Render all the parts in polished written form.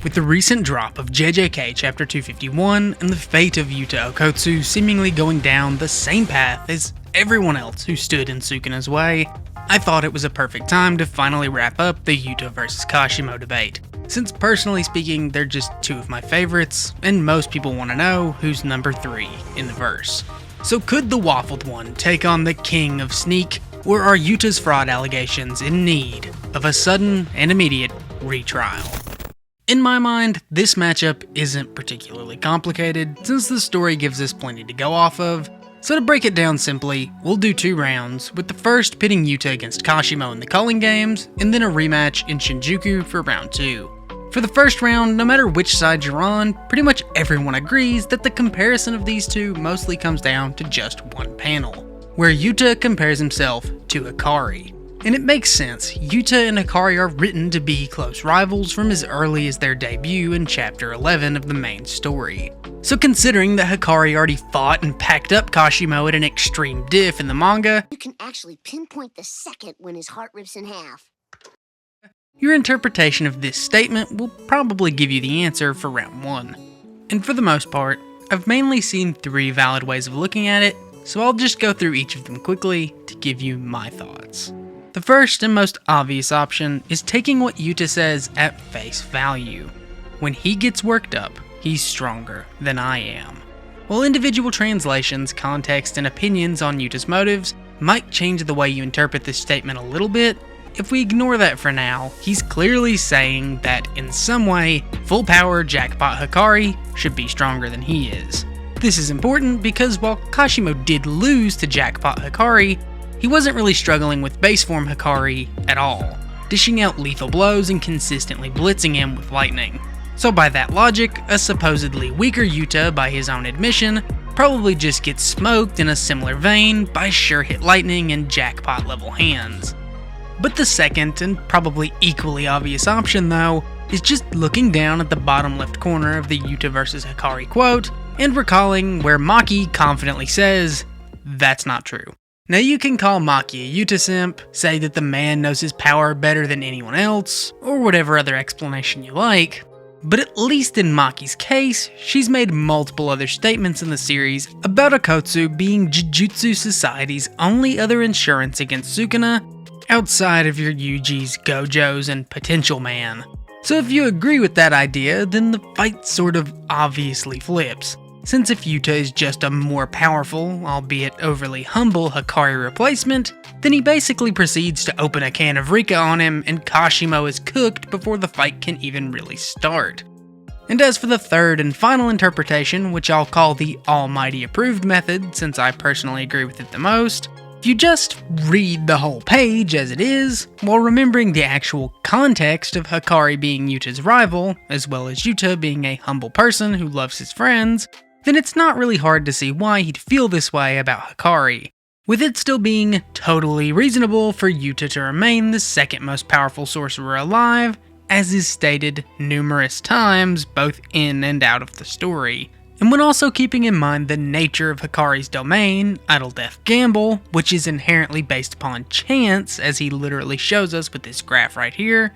With the recent drop of JJK Chapter 251 and the fate of Yuta Okkotsu seemingly going down the same path as everyone else who stood in Sukuna's way, I thought it was a perfect time to finally wrap up the Yuta vs Kashimo debate, since personally speaking they're just two of my favorites, and most people want to know who's number 3 in the verse. So could the waffled one take on the king of sneak, or are Yuta's fraud allegations in need of a sudden and immediate retrial? In my mind, this matchup isn't particularly complicated, since the story gives us plenty to go off of. So to break it down simply, we'll do 2 rounds, with the first pitting Yuta against Kashimo in the Culling Games, and then a rematch in Shinjuku for round 2. For the first round, no matter which side you're on, pretty much everyone agrees that the comparison of these two mostly comes down to just one panel, where Yuta compares himself to Hikari. And it makes sense, Yuta and Hikari are written to be close rivals from as early as their debut in Chapter 11 of the main story. So considering that Hikari already fought and packed up Kashimo at an extreme diff in the manga, you can actually pinpoint the second when his heart rips in half. Your interpretation of this statement will probably give you the answer for round 1. And for the most part, I've mainly seen 3 valid ways of looking at it, so I'll just go through each of them quickly to give you my thoughts. The first and most obvious option is taking what Yuta says at face value. When he gets worked up, he's stronger than I am. While individual translations, context, and opinions on Yuta's motives might change the way you interpret this statement a little bit, if we ignore that for now, he's clearly saying that in some way, full power Jackpot Hikari should be stronger than he is. This is important because while Kashimo did lose to Jackpot Hikari, he wasn't really struggling with base form Hikari at all, dishing out lethal blows and consistently blitzing him with lightning. So by that logic, a supposedly weaker Yuta, by his own admission, probably just gets smoked in a similar vein by sure hit lightning and jackpot level hands. But the second, and probably equally obvious option though, is just looking down at the bottom left corner of the Yuta vs Hikari quote, and recalling where Maki confidently says, "That's not true." Now you can call Maki a Yuta simp, say that the man knows his power better than anyone else, or whatever other explanation you like, but at least in Maki's case, she's made multiple other statements in the series about Okkotsu being Jujutsu Society's only other insurance against Sukuna, outside of your Yuji's, Gojo's, and Potential Man. So if you agree with that idea, then the fight sort of obviously flips. Since if Yuta is just a more powerful, albeit overly humble Hikari replacement, then he basically proceeds to open a can of Rika on him and Kashimo is cooked before the fight can even really start. And as for the third and final interpretation, which I'll call the Almighty Approved method since I personally agree with it the most, if you just read the whole page as it is, while remembering the actual context of Hikari being Yuta's rival, as well as Yuta being a humble person who loves his friends, then it's not really hard to see why he'd feel this way about Hikari, with it still being totally reasonable for Yuta to remain the second most powerful sorcerer alive, as is stated numerous times both in and out of the story. And when also keeping in mind the nature of Hikari's domain, Idle Death Gamble, which is inherently based upon chance, as he literally shows us with this graph right here,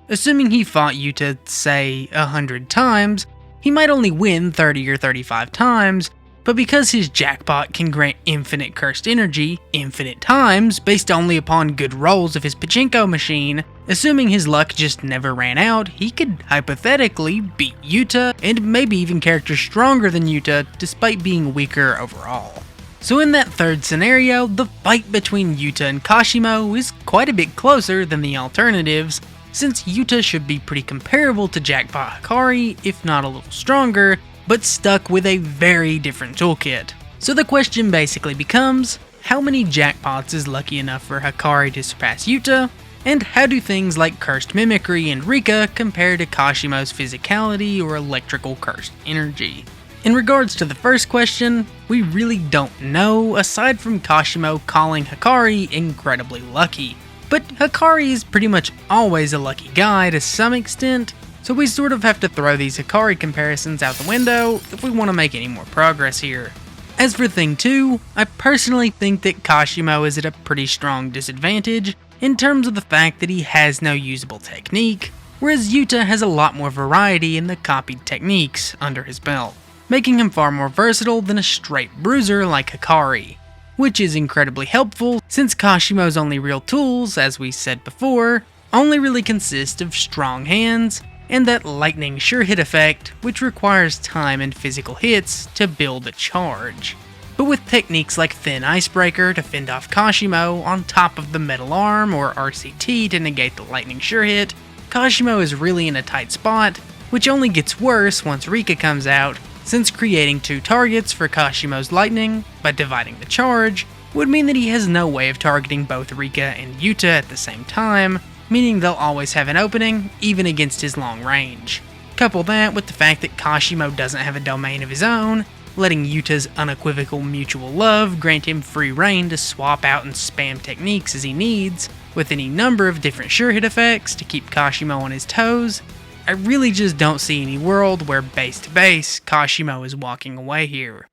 assuming he fought Yuta, say, 100 times, he might only win 30 or 35 times, but because his jackpot can grant infinite cursed energy, infinite times, based only upon good rolls of his pachinko machine, assuming his luck just never ran out, he could hypothetically beat Yuta, and maybe even characters stronger than Yuta, despite being weaker overall. So in that third scenario, the fight between Yuta and Kashimo is quite a bit closer than the alternatives, since Yuta should be pretty comparable to Jackpot Hikari, if not a little stronger, but stuck with a very different toolkit. So the question basically becomes, how many jackpots is lucky enough for Hikari to surpass Yuta, and how do things like Cursed Mimicry and Rika compare to Kashimo's physicality or electrical cursed energy? In regards to the first question, we really don't know aside from Kashimo calling Hikari incredibly lucky. But Hikari is pretty much always a lucky guy to some extent, so we sort of have to throw these Hikari comparisons out the window if we want to make any more progress here. As for thing 2, I personally think that Kashimo is at a pretty strong disadvantage in terms of the fact that he has no usable technique, whereas Yuta has a lot more variety in the copied techniques under his belt, making him far more versatile than a straight bruiser like Hikari, which is incredibly helpful since Kashimo's only real tools, as we said before, only really consist of strong hands and that lightning sure hit effect, which requires time and physical hits to build a charge. But with techniques like Thin Icebreaker to fend off Kashimo on top of the Metal Arm or RCT to negate the lightning sure hit, Kashimo is really in a tight spot, which only gets worse once Rika comes out, since creating 2 targets for Kashimo's lightning by dividing the charge would mean that he has no way of targeting both Rika and Yuta at the same time, meaning they'll always have an opening, even against his long range. Couple that with the fact that Kashimo doesn't have a domain of his own, letting Yuta's unequivocal mutual love grant him free reign to swap out and spam techniques as he needs, with any number of different sure hit effects to keep Kashimo on his toes. I really just don't see any world where base to base, Kashimo is walking away here.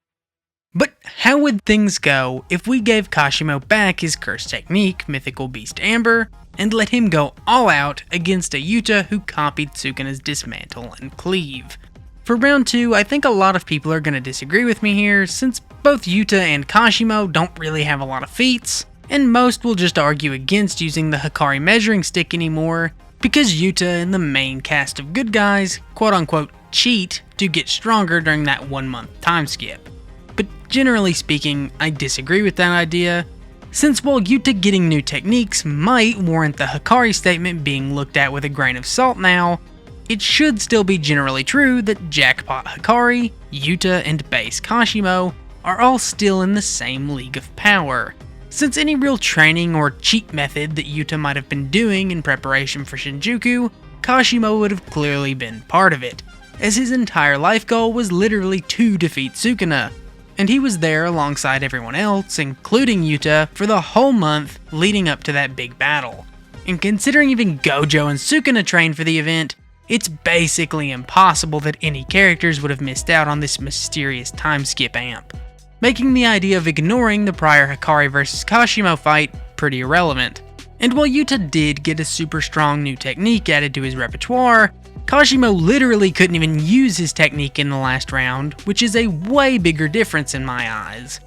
But how would things go if we gave Kashimo back his cursed technique, Mythical Beast Amber, and let him go all out against a Yuta who copied Sukuna's Dismantle and Cleave? For round 2, I think a lot of people are going to disagree with me here, since both Yuta and Kashimo don't really have a lot of feats, and most will just argue against using the Hikari measuring stick anymore, because Yuta and the main cast of good guys quote-unquote cheat to get stronger during that 1 month time skip. But generally speaking, I disagree with that idea, since while Yuta getting new techniques might warrant the Hikari statement being looked at with a grain of salt now, it should still be generally true that Jackpot Hikari, Yuta, and Base Kashimo are all still in the same league of power, since any real training or cheat method that Yuta might have been doing in preparation for Shinjuku, Kashimo would have clearly been part of it, as his entire life goal was literally to defeat Sukuna, and he was there alongside everyone else, including Yuta, for the whole month leading up to that big battle. And considering even Gojo and Sukuna trained for the event, it's basically impossible that any characters would have missed out on this mysterious time skip amp, making the idea of ignoring the prior Hikari vs Kashimo fight pretty irrelevant. And while Yuta did get a super strong new technique added to his repertoire, Kashimo literally couldn't even use his technique in the last round, which is a way bigger difference in my eyes.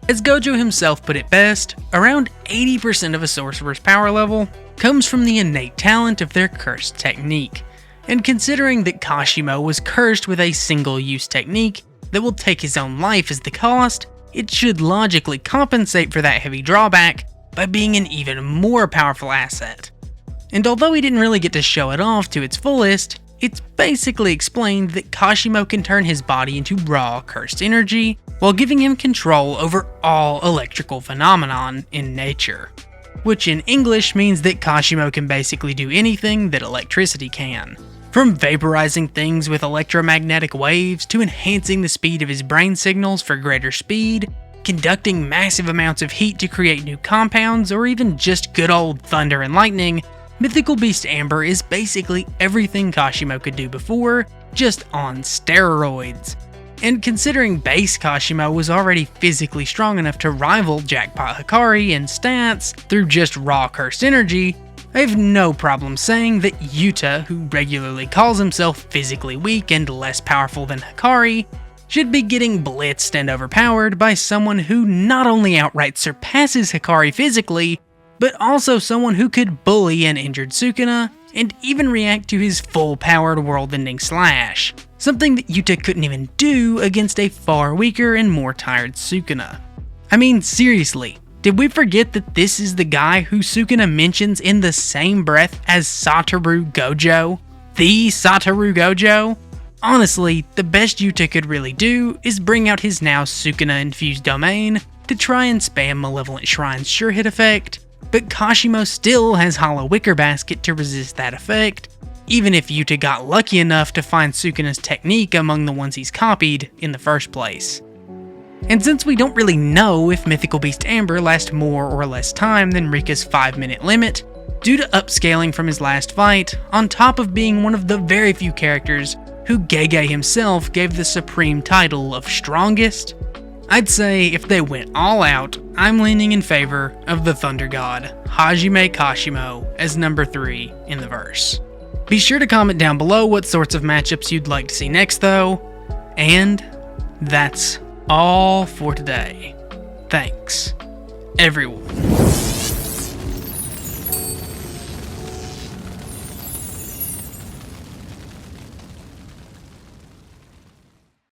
As Gojo himself put it best, around 80% of a sorcerer's power level comes from the innate talent of their cursed technique. And considering that Kashimo was cursed with a single-use technique that will take his own life as the cost, it should logically compensate for that heavy drawback by being an even more powerful asset. And although he didn't really get to show it off to its fullest, it's basically explained that Kashimo can turn his body into raw cursed energy, while giving him control over all electrical phenomenon in nature. Which in English means that Kashimo can basically do anything that electricity can. From vaporizing things with electromagnetic waves to enhancing the speed of his brain signals for greater speed, conducting massive amounts of heat to create new compounds, or even just good old thunder and lightning, Mythical Beast Amber is basically everything Kashimo could do before, just on steroids. And considering base Kashimo was already physically strong enough to rival Jackpot Hikari in stats through just raw cursed energy, I have no problem saying that Yuta, who regularly calls himself physically weak and less powerful than Hikari, should be getting blitzed and overpowered by someone who not only outright surpasses Hikari physically, but also someone who could bully an injured Sukuna and even react to his full-powered world-ending slash, something that Yuta couldn't even do against a far weaker and more tired Sukuna. I mean, seriously, did we forget that this is the guy who Sukuna mentions in the same breath as Satoru Gojo? The Satoru Gojo? Honestly, the best Yuta could really do is bring out his now Sukuna-infused domain to try and spam Malevolent Shrine's sure hit effect, but Kashimo still has Hollow Wicker Basket to resist that effect, even if Yuta got lucky enough to find Sukuna's technique among the ones he's copied in the first place. And since we don't really know if Mythical Beast Amber lasts more or less time than Rika's 5-minute limit, due to upscaling from his last fight, on top of being one of the very few characters who Gege himself gave the supreme title of Strongest, I'd say if they went all out, I'm leaning in favor of the Thunder God, Hajime Kashimo, as number 3 in the verse. Be sure to comment down below what sorts of matchups you'd like to see next though, and that's all for today. Thanks, everyone.